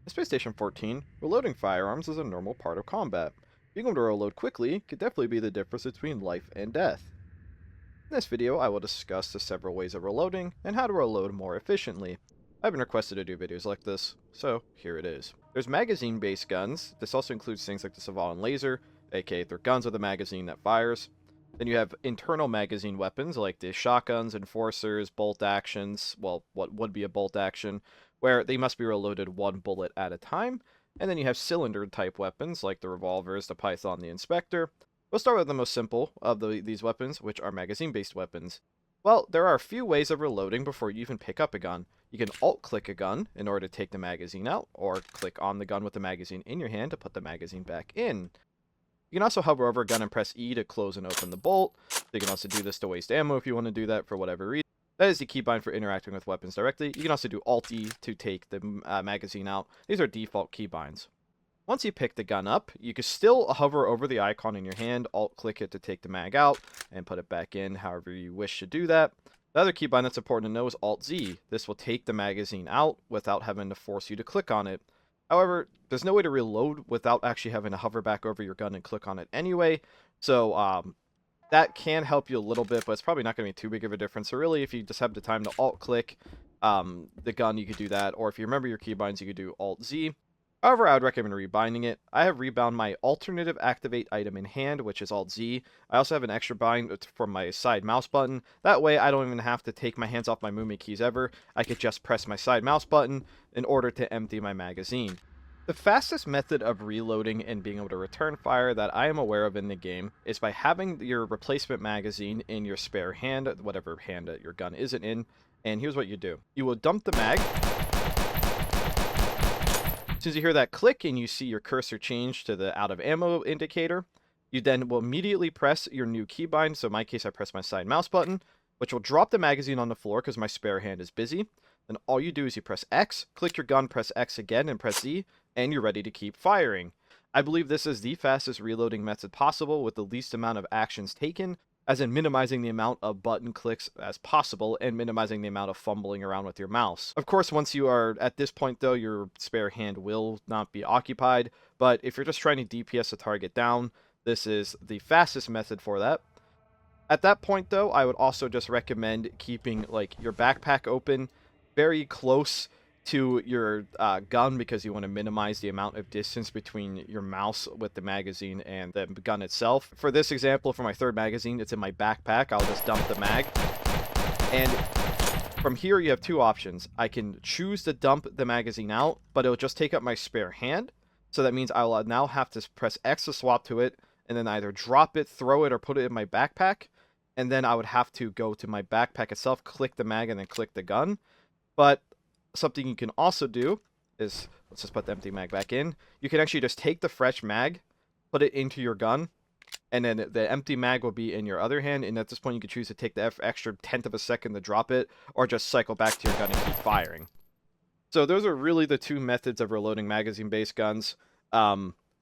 In SS14, reloading firearms is a normal part of combat. Being able to reload quickly could definitely be the difference between life and death. In this video, I will discuss the several ways of reloading and how to reload more efficiently. I've been requested to do videos like this, so here it is. There's magazine-based guns. This also includes things like the Savant laser, aka they're guns with a magazine that fires. Then you have internal magazine weapons like the shotguns, enforcers, bolt actions, well, what would be a bolt action, where they must be reloaded one bullet at a time. And then you have cylinder type weapons like the revolvers, the Python, the Inspector. We'll start with the most simple of these weapons, which are magazine-based weapons. Well, there are a few ways of reloading before you even pick up a gun. You can alt-click a gun in order to take the magazine out, or click on the gun with the magazine in your hand to put the magazine back in. You can also hover over a gun and press E to close and open the bolt. You can also do this to waste ammo if you want to do that for whatever reason. That is the keybind for interacting with weapons directly. You can also do Alt-E to take the magazine out. These are default keybinds. Once you pick the gun up, you can still hover over the icon in your hand, alt-click it to take the mag out, and put it back in however you wish to do that. The other keybind that's important to know is Alt-Z. This will take the magazine out without having to force you to click on it. However, there's no way to reload without actually having to hover back over your gun and click on it anyway, so that can help you a little bit, but it's probably not going to be too big of a difference. So really, if you just have the time to alt-click the gun, you could do that, or if you remember your keybinds, you could do Alt-Z. However, I would recommend rebinding it. I have rebound my alternative activate item in hand, which is Alt-Z. I also have an extra bind for my side mouse button. That way, I don't even have to take my hands off my movement keys ever. I could just press my side mouse button in order to empty my magazine. The fastest method of reloading and being able to return fire that I am aware of in the game is by having your replacement magazine in your spare hand, whatever hand that your gun isn't in. And here's what you do. You will dump the mag. As soon as you hear that click and you see your cursor change to the out of ammo indicator, you then will immediately press your new keybind. So in my case, I press my side mouse button, which will drop the magazine on the floor because my spare hand is busy. Then all you do is you press X, click your gun, press X again, and press Z, and you're ready to keep firing. I believe this is the fastest reloading method possible with the least amount of actions taken, as in minimizing the amount of button clicks as possible and minimizing the amount of fumbling around with your mouse. Of course, once you are at this point though, your spare hand will not be occupied, but if you're just trying to DPS a target down, this is the fastest method for that. At that point though, I would also just recommend keeping like your backpack open very close to your gun because you want to minimize the amount of distance between your mouse with the magazine and the gun itself. For this example, for my third magazine, it's in my backpack. I'll just dump the mag. And from here, you have two options. I can choose to dump the magazine out, but it'll just take up my spare hand. So that means I'll now have to press X to swap to it, and then either drop it, throw it, or put it in my backpack. And then I would have to go to my backpack itself, click the mag, and then click the gun. But something you can also do is, let's just put the empty mag back in. You can actually just take the fresh mag, put it into your gun, and then the empty mag will be in your other hand. And at this point, you can choose to take the extra tenth of a second to drop it, or just cycle back to your gun and keep firing. So those are really the two methods of reloading magazine-based guns.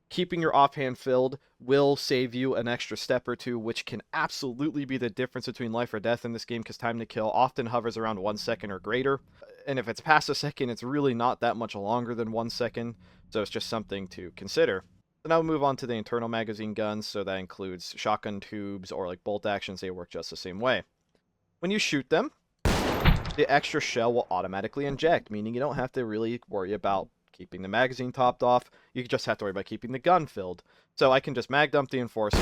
Keeping your offhand filled will save you an extra step or two, which can absolutely be the difference between life or death in this game, because time to kill often hovers around 1 second or greater. And if it's past a second, it's really not that much longer than 1 second, so it's just something to consider. So now we'll move on to the internal magazine guns, so that includes shotgun tubes or like bolt actions. They work just the same way. When you shoot them, the extra shell will automatically inject, meaning you don't have to really worry about keeping the magazine topped off. You just have to worry about keeping the gun filled. So I can just mag dump the enforcer.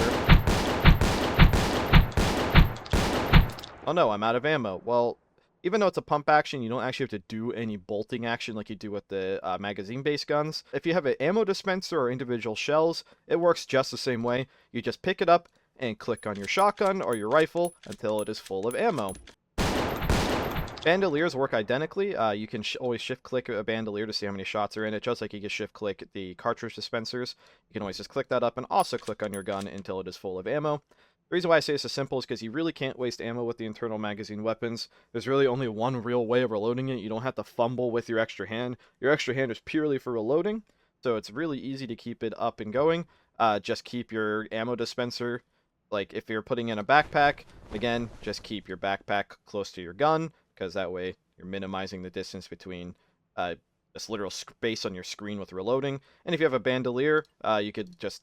Oh no, I'm out of ammo. Well, even though it's a pump action, you don't actually have to do any bolting action like you do with the magazine-based guns. If you have an ammo dispenser or individual shells, it works just the same way. You just pick it up and click on your shotgun or your rifle until it is full of ammo. Bandoliers work identically. You can always shift-click a bandolier to see how many shots are in it, just like you can shift-click the cartridge dispensers. You can always just click that up and also click on your gun until it is full of ammo. The reason why I say it's so simple is because you really can't waste ammo with the internal magazine weapons. There's really only one real way of reloading it. You don't have to fumble with your extra hand. Your extra hand is purely for reloading, so it's really easy to keep it up and going. Just keep your ammo dispenser, like if you're putting in a backpack, again, just keep your backpack close to your gun, because that way you're minimizing the distance between this literal space on your screen with reloading. And if you have a bandolier, you could just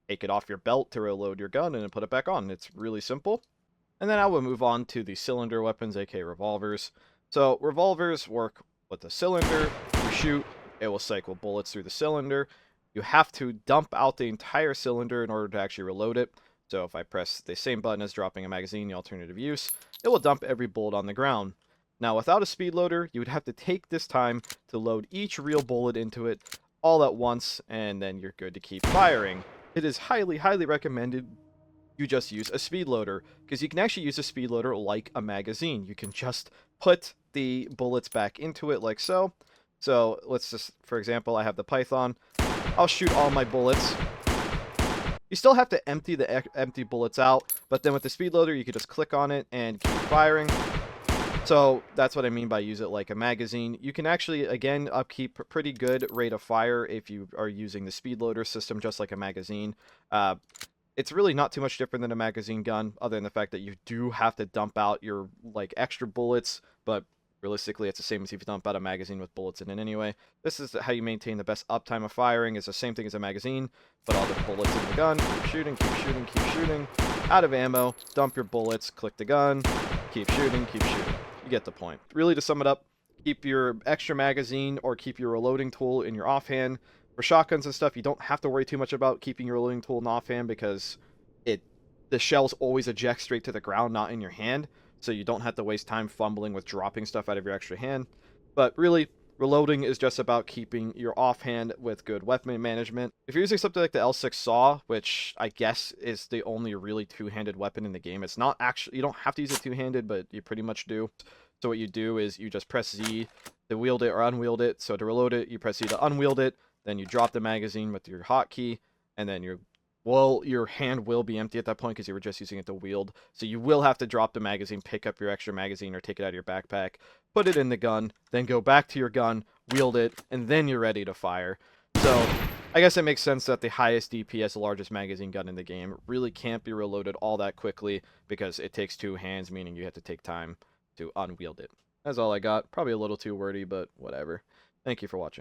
take it off your belt to reload your gun and then put it back on. It's really simple. And then I will move on to the cylinder weapons, aka revolvers. So revolvers work with a cylinder. You shoot, it will cycle bullets through the cylinder. You have to dump out the entire cylinder in order to actually reload it. So if I press the same button as dropping a magazine, the alternative use, it will dump every bullet on the ground. Now without a speed loader, you would have to take this time to load each real bullet into it all at once, and then you're good to keep firing. It is highly, highly recommended you just use a speed loader, because you can actually use a speed loader like a magazine. You can just put the bullets back into it like so. So let's just, for example, I have the Python. I'll shoot all my bullets. You still have to empty the empty bullets out, but then with the speed loader, you can just click on it and keep firing. So that's what I mean by use it like a magazine. You can actually, again, upkeep a pretty good rate of fire if you are using the speed loader system just like a magazine. It's really not too much different than a magazine gun, other than the fact that you do have to dump out your like extra bullets, but realistically it's the same as if you dump out a magazine with bullets in it anyway. This is how you maintain the best uptime of firing. It's the same thing as a magazine, but all the bullets in the gun, keep shooting, keep shooting, keep shooting. Out of ammo, dump your bullets, click the gun, keep shooting, keep shooting. You get the point. Really, to sum it up, keep your extra magazine or keep your reloading tool in your offhand. For shotguns and stuff, you don't have to worry too much about keeping your reloading tool in offhand, because the shells always eject straight to the ground, not in your hand, so you don't have to waste time fumbling with dropping stuff out of your extra hand. But really, reloading is just about keeping your offhand with good weapon management. If you're using something like the L6 saw, which I guess is the only really two-handed weapon in the game, it's not actually, you don't have to use it two-handed, but you pretty much do. So what you do is you just press Z to wield it or unwield it. So to reload it, you press Z to unwield it, then you drop the magazine with your hotkey, and then your hand will be empty at that point because you were just using it to wield. So you will have to drop the magazine, pick up your extra magazine, or take it out of your backpack, put it in the gun, then go back to your gun, wield it, and then you're ready to fire. So I guess it makes sense that the highest DPS, largest magazine gun in the game really can't be reloaded all that quickly, because it takes two hands, meaning you have to take time to unwield it. That's all I got. Probably a little too wordy, but whatever. Thank you for watching.